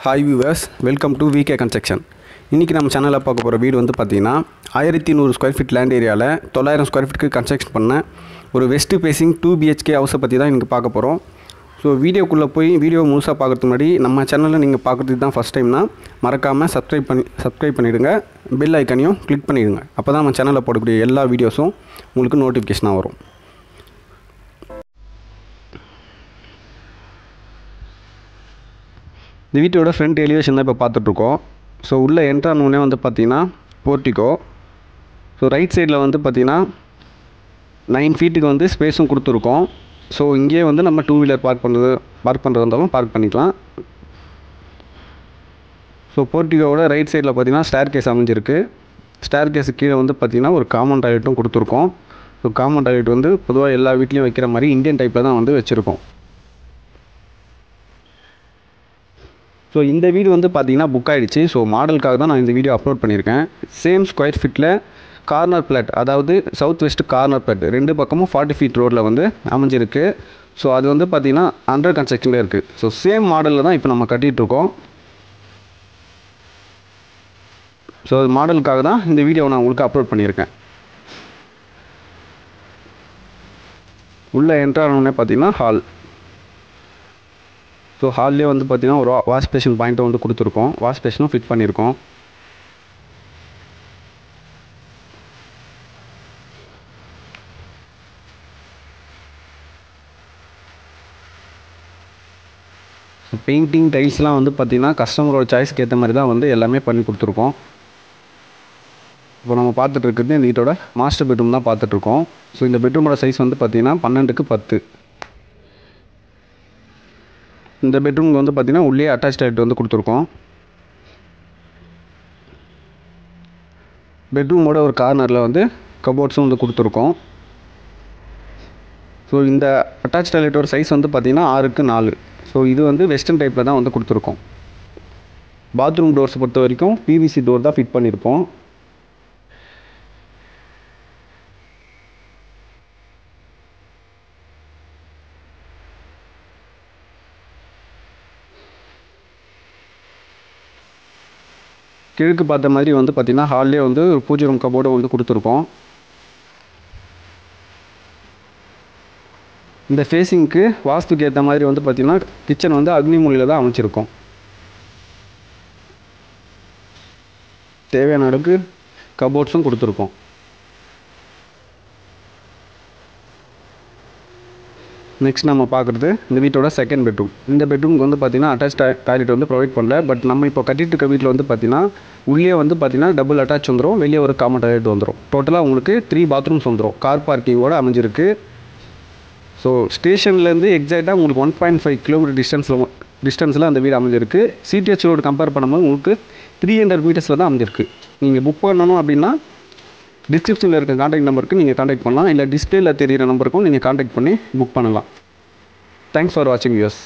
Hi viewers, welcome to VK construction. இன்றைக்கி நம்ம சேனலில் பார்க்க போகிற வீடு வந்து பார்த்திங்கன்னா 1100 ஸ்கொயர் ஃபீட் லேண்ட் ஏரியாவில் 900 ஸ்கொயர் ஃபீட்டுக்கு கன்ஸ்ட்ரக்ஷன் பண்ண ஒரு வெஸ்ட் ஃபேஸிங் 2 BHK ஹவுஸை பற்றி தான் இன்றைக்கி பார்க்க போகிறோம். ஸோ வீடியோக்குள்ளே போய் வீடியோ முழுசாக பார்க்குறதுக்கு முன்னாடி நம்ம சேனலில் நீங்கள் பார்க்குறதுக்கு தான் ஃபஸ்ட் டைம்னா மறக்காமல் சப்ஸ்கிரைப் பண்ணிவிடுங்க. பெல் ஐக்கனையும் கிளிக் பண்ணிவிடுங்க. அப்போ தான் நம்ம சேனலில் போடக்கூடிய எல்லா வீடியோஸும் உங்களுக்கு நோட்டிஃபிகேஷனாக வரும். இந்த வீட்டோட ஃப்ரண்ட் எலிவேஷன் தான் இப்போ பார்த்துட்ருக்கோம். ஸோ உள்ளே என்ட்ரானோடனே வந்து பார்த்திங்கன்னா போர்ட்டிகோ. ஸோ ரைட் சைடில் வந்து பார்த்திங்கன்னா 9 ஃபீட்டுக்கு வந்து ஸ்பேஸும் கொடுத்துருக்கோம். ஸோ இங்கேயே வந்து நம்ம 2 வீலர் பார்க் பண்ணுறது இருந்தாலும் பார்க் பண்ணிக்கலாம். ஸோ போர்ட்டிகோவோட ரைட் சைடில் பார்த்திங்கன்னா ஸ்டேர் கேஸ் அமைஞ்சிருக்கு. ஸ்டேர் கேஸு கீழே வந்து பார்த்திங்கன்னா ஒரு காமன் டாய்லெட்டும் கொடுத்துருக்கோம். ஸோ காமன் டாய்லெட் வந்து பொதுவாக எல்லா வீட்லேயும் வைக்கிற மாதிரி இந்தியன் டைப்பில் தான் வந்து வச்சுருக்கோம். ஸோ இந்த வீடு வந்து பார்த்திங்கன்னா புக் ஆகிடுச்சு. ஸோ மாடலுக்காக தான் நான் இந்த வீடியோ அப்லோட் பண்ணியிருக்கேன். சேம் ஸ்கொயர் ஃபீட்டில் கார்னர் பிளாட், அதாவது சவுத் வெஸ்ட் கார்னர் பிளாட், 2 பக்கமும் 40 ஃபீட் ரோடில் வந்து அமைஞ்சிருக்கு. ஸோ அது வந்து பார்த்திங்கன்னா அண்டர் கன்ஸ்ட்ரக்ஷனில் இருக்குது. ஸோ சேம் மாடலில் தான் இப்போ நம்ம கட்டிகிட்ருக்கோம். ஸோ அது மாடலுக்காக தான் இந்த வீடியோவை நான் உங்களுக்கு அப்லோட் பண்ணியிருக்கேன். உள்ளே என்ட்ரானோடனே பார்த்திங்கன்னா ஹால். ஸோ ஹால்லேயே வந்து பார்த்திங்கன்னா ஒரு வாஷ் பேஷன் பாயிண்ட்டை வந்து கொடுத்துருக்கோம். வாஷ் பேஷனும் ஃபிட் பண்ணியிருக்கோம். பெயிண்டிங் டைல்ஸ்லாம் வந்து பார்த்திங்கன்னா கஸ்டமரோட சாய்ஸ்க்கு ஏற்ற மாதிரி தான் வந்து எல்லாமே பண்ணி கொடுத்துருக்கோம். இப்போ நம்ம பார்த்துட்டு இருக்கிறது இந்த வீட்டோட மாஸ்டர் பெட்ரூம் தான் பார்த்துட்ருக்கோம். ஸோ இந்த பெட்ரூமோட சைஸ் வந்து பார்த்திங்கன்னா 12க்கு 10. இந்த பெட்ரூமுக்கு வந்து பார்த்திங்கன்னா உள்ளே அட்டாச் டாய்லெட் வந்து கொடுத்துருக்கோம். பெட்ரூமோட ஒரு கார்னரில் வந்து கபோர்ட்ஸும் வந்து கொடுத்துருக்கோம். ஸோ இந்த அட்டாச் டாய்லெட்டோட சைஸ் வந்து பார்த்திங்கன்னா 6க்கு 4. ஸோ இது வந்து வெஸ்டர்ன் டைப்பில் தான் வந்து கொடுத்துருக்கோம். பாத்ரூம் டோர்ஸ் பொறுத்த வரைக்கும் PVC டோர் தான் ஃபிட் பண்ணியிருப்போம். கிழக்கு பார்த்த மாதிரி வந்து பார்த்திங்கன்னா ஹால்லே வந்து ஒரு பூஜை ரூம் கபோர்டு வந்து கொடுத்துருக்கோம். இந்த ஃபேஸிங்க்கு வாஸ்துக்கு ஏற்ற மாதிரி வந்து பார்த்திங்கன்னா கிச்சன் வந்து அக்னி மூலையில் தான் அமைச்சிருக்கோம். தேவையான அளவுக்கு கபோர்ட்ஸும் கொடுத்துருக்கோம். நெக்ஸ்ட் நம்ம பார்க்குறது இந்த வீட்டோட செகண்ட் பெட்ரூம். இந்த பெட்ரூமுக்கு வந்து பார்த்திங்கன்னா அட்டாச் டாய்லெட் வந்து ப்ரொவைட் பண்ணல. பட் நம்ம இப்போ கட்டிட்டு இருக்க வீட்டில் வந்து பார்த்திங்கன்னா உள்ளே வந்து பார்த்திங்கன்னா டபுள் அட்டாச் வந்துடும், வெளியே ஒரு காமன் டாய்லெட் வந்துடும். டோட்டலாக உங்களுக்கு 3 பாத்ரூம்ஸ் வந்துடும். கார் பார்க்கிங்கோடு அமைஞ்சிருக்கு. ஸோ ஸ்டேஷன்லேருந்து எக்ஸாக்டாக உங்களுக்கு 1.5 கிலோமீட்டர் டிஸ்டன்ஸில் அந்த வீடு அமைஞ்சிருக்கு. CTH ரோடு கம்பேர் பண்ணும்போது உங்களுக்கு 300 மீட்டர்ஸில் தான் அமைஞ்சிருக்கு. நீங்கள் புக் பண்ணணும் அப்படின்னா டிஸ்கிரிப்ஷனில் இருக்க கான்டாக்ட் நம்பருக்கு நீங்கள் கான்டாக்ட் பண்ணலாம். இல்லை டிஸ்பிளேயில் தெரிகிற நம்பருக்கும் நீங்கள் கான்டாக்ட் பண்ணி புக் பண்ணலாம். தேங்க்ஸ் ஃபார் வாட்சிங் வியூவர்ஸ்.